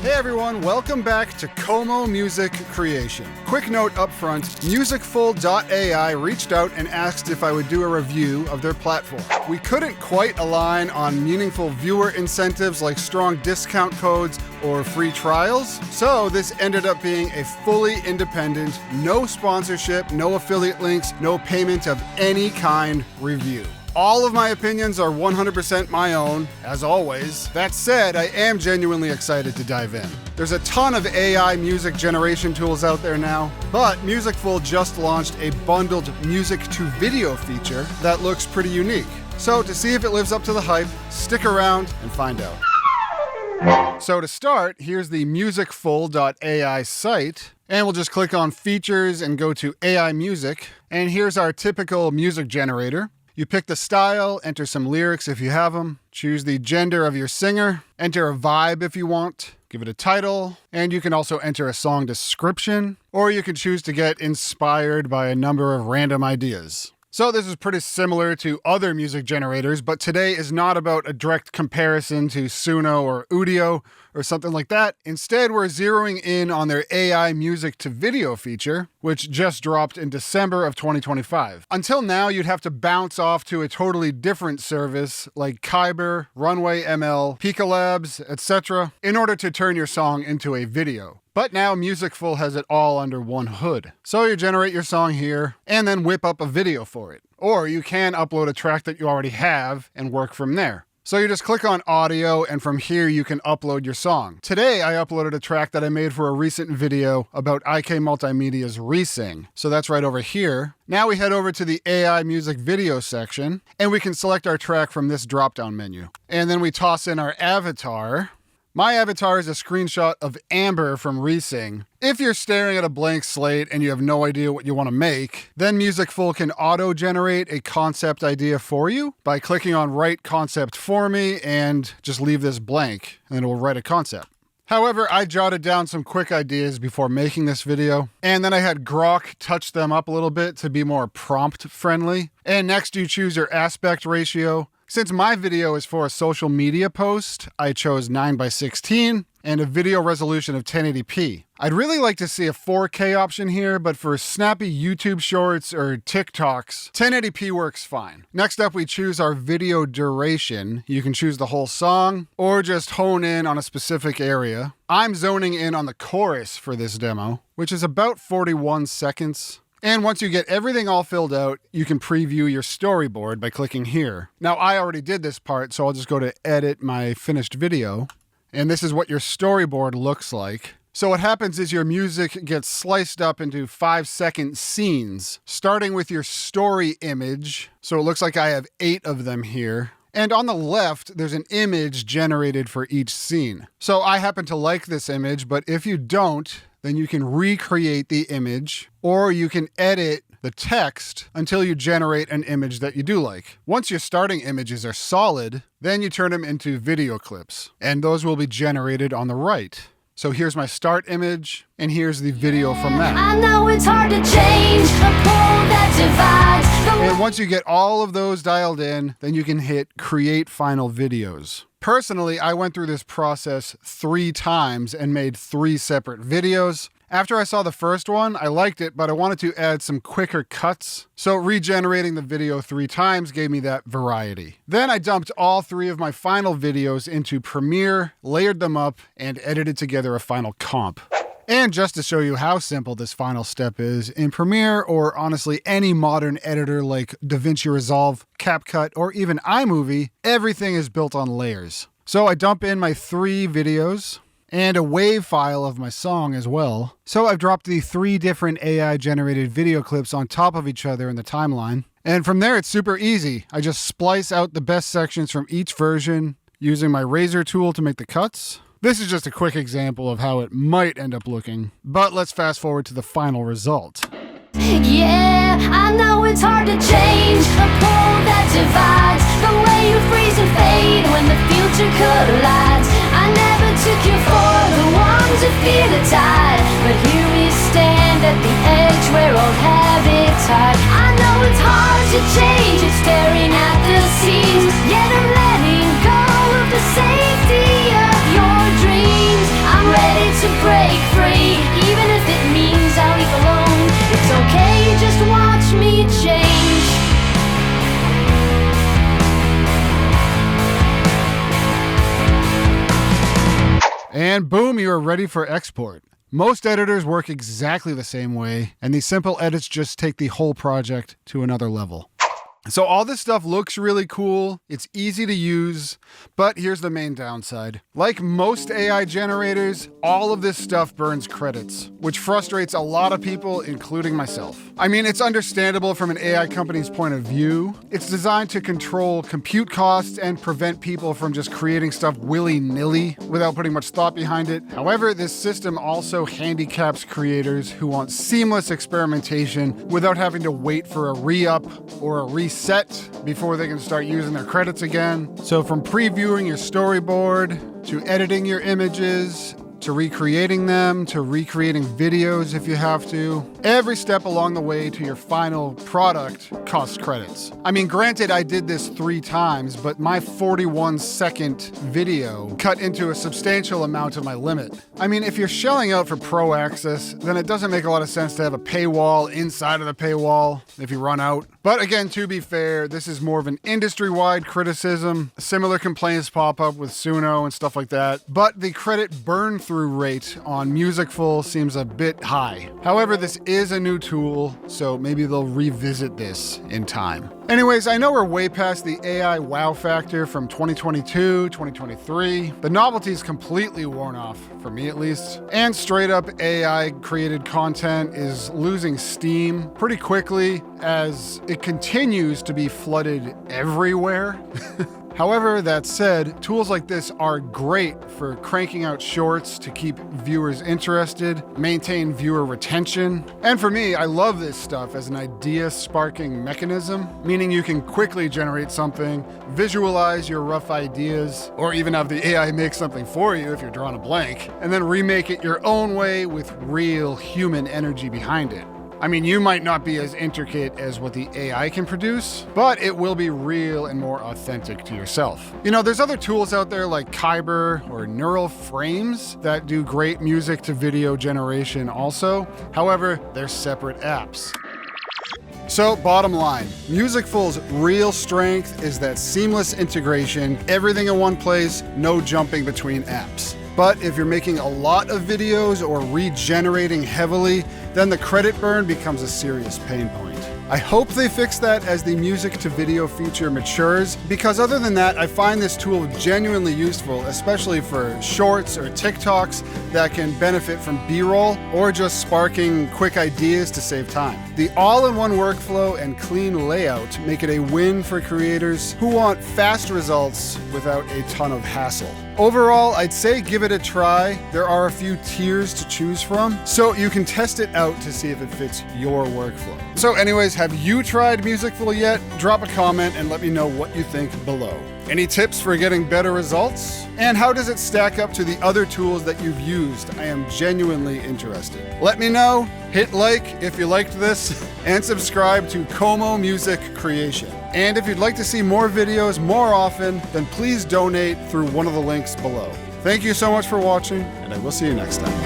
Hey everyone, welcome back to Como Music Creation. Quick note up front, Musicful.ai reached out and asked if I would do a review of their platform. We couldn't quite align on meaningful viewer incentives like strong discount codes or free trials, so this ended up being a fully independent, no sponsorship, no affiliate links, no payment of any kind review. All of my opinions are 100% my own, as always. That said, I am genuinely excited to dive in. There's a ton of AI music generation tools out there now, but Musicful just launched a bundled music to video feature that looks pretty unique. So to see if it lives up to the hype, stick around and find out. So to start, here's the Musicful.ai site, and we'll just click on Features and go to AI Music, and here's our typical music generator. You pick the style, enter some lyrics if you have them, choose the gender of your singer, enter a vibe if you want, give it a title, and you can also enter a song description, or you can choose to get inspired by a number of random ideas. So this is pretty similar to other music generators, but today is not about a direct comparison to Suno or Udio or something like that. Instead, we're zeroing in on their AI music to video feature, which just dropped in December of 2025. Until now, you'd have to bounce off to a totally different service like Kyber, Runway ML, Pika Labs, etc. in order to turn your song into a video. But now Musicful has it all under one hood. So you generate your song here and then whip up a video for it. Or you can upload a track that you already have and work from there. So you just click on audio and from here you can upload your song. Today I uploaded a track that I made for a recent video about IK Multimedia's Resing. So that's right over here. Now we head over to the AI music video section and we can select our track from this drop-down menu. And then we toss in our avatar. My avatar is a screenshot of Amber from Resing. If you're staring at a blank slate and you have no idea what you want to make, then Musicful can auto-generate a concept idea for you by clicking on Write Concept for Me and just leave this blank, and it will write a concept. However, I jotted down some quick ideas before making this video, and then I had Grok touch them up a little bit to be more prompt-friendly. And next you choose your aspect ratio. Since my video is for a social media post, I chose 9:16 and a video resolution of 1080p. I'd really like to see a 4K option here, but for snappy YouTube shorts or TikToks, 1080p works fine. Next up, we choose our video duration. You can choose the whole song or just hone in on a specific area. I'm zoning in on the chorus for this demo, which is about 41 seconds. And once you get everything all filled out, you can preview your storyboard by clicking here. Now, I already did this part, so I'll just go to edit my finished video. And this is what your storyboard looks like. So what happens is your music gets sliced up into 5-second scenes, starting with your story image. So it looks like I have 8 of them here. And on the left, there's an image generated for each scene. So I happen to like this image, but if you don't, then you can recreate the image, or you can edit the text until you generate an image that you do like. Once your starting images are solid, then you turn them into video clips, and those will be generated on the right. So here's my start image, and here's the video from that. I know it's hard to change a pole that divides. And once you get all of those dialed in, then you can hit Create Final Videos. Personally, I went through this process 3 times and made 3 separate videos. After I saw the first one, I liked it, but I wanted to add some quicker cuts. So regenerating the video 3 times gave me that variety. Then I dumped all 3 of my final videos into Premiere, layered them up, and edited together a final comp. And just to show you how simple this final step is, in Premiere, or honestly any modern editor like DaVinci Resolve, CapCut, or even iMovie, everything is built on layers. So I dump in my 3 videos, and a WAV file of my song as well. So I've dropped the 3 different AI-generated video clips on top of each other in the timeline. And from there, it's super easy. I just splice out the best sections from each version using my razor tool to make the cuts. This is just a quick example of how it might end up looking, but let's fast forward to the final result. Yeah, I know it's hard to change a pole that divides. The way you freeze and fade when the future collides. I never took you for the one to fear the tide, but here we stand at the edge where old habits hide. I know it's hard to change, it's staring at the seams, yet I'm letting go of the safety of your dreams. I'm ready And boom, you are ready for export. Most editors work exactly the same way, and these simple edits just take the whole project to another level. So all this stuff looks really cool, it's easy to use, but here's the main downside. Like most AI generators, all of this stuff burns credits, which frustrates a lot of people, including myself. I mean, it's understandable from an AI company's point of view. It's designed to control compute costs and prevent people from just creating stuff willy-nilly without putting much thought behind it. However, this system also handicaps creators who want seamless experimentation without having to wait for a re-up or a reset before they can start using their credits again. So from previewing your storyboard, to editing your images, to recreating them, to recreating videos if you have to. Every step along the way to your final product costs credits. I mean, granted, I did this 3 times, but my 41-second video cut into a substantial amount of my limit. I mean, if you're shelling out for pro access, then it doesn't make a lot of sense to have a paywall inside of the paywall if you run out. But again, to be fair, this is more of an industry-wide criticism. Similar complaints pop up with Suno and stuff like that. But the credit burn-through rate on Musicful seems a bit high. However, this is a new tool, so maybe they'll revisit this in time. Anyways, I know we're way past the AI wow factor from 2022, 2023. The novelty is completely worn off, for me at least. And straight up AI created content is losing steam pretty quickly as it continues to be flooded everywhere. However, that said, tools like this are great for cranking out shorts to keep viewers interested, maintain viewer retention. And for me, I love this stuff as an idea-sparking mechanism, meaning you can quickly generate something, visualize your rough ideas, or even have the AI make something for you if you're drawing a blank, and then remake it your own way with real human energy behind it. I mean, you might not be as intricate as what the AI can produce, but it will be real and more authentic to yourself. You know, there's other tools out there like Kyber or Neural Frames that do great music to video generation also. However, they're separate apps. So bottom line, Musicful's real strength is that seamless integration, everything in one place, no jumping between apps. But if you're making a lot of videos or regenerating heavily, then the credit burn becomes a serious pain point. I hope they fix that as the music to video feature matures, because other than that, I find this tool genuinely useful, especially for shorts or TikToks that can benefit from B-roll or just sparking quick ideas to save time. The all-in-one workflow and clean layout make it a win for creators who want fast results without a ton of hassle. Overall, I'd say give it a try. There are a few tiers to choose from, so you can test it out to see if it fits your workflow. So anyways, have you tried Musicful yet? Drop a comment and let me know what you think below. Any tips for getting better results? And how does it stack up to the other tools that you've used? I am genuinely interested. Let me know, hit like if you liked this, and subscribe to Como Music Creation. And if you'd like to see more videos more often, then please donate through one of the links below. Thank you so much for watching, and I will see you next time.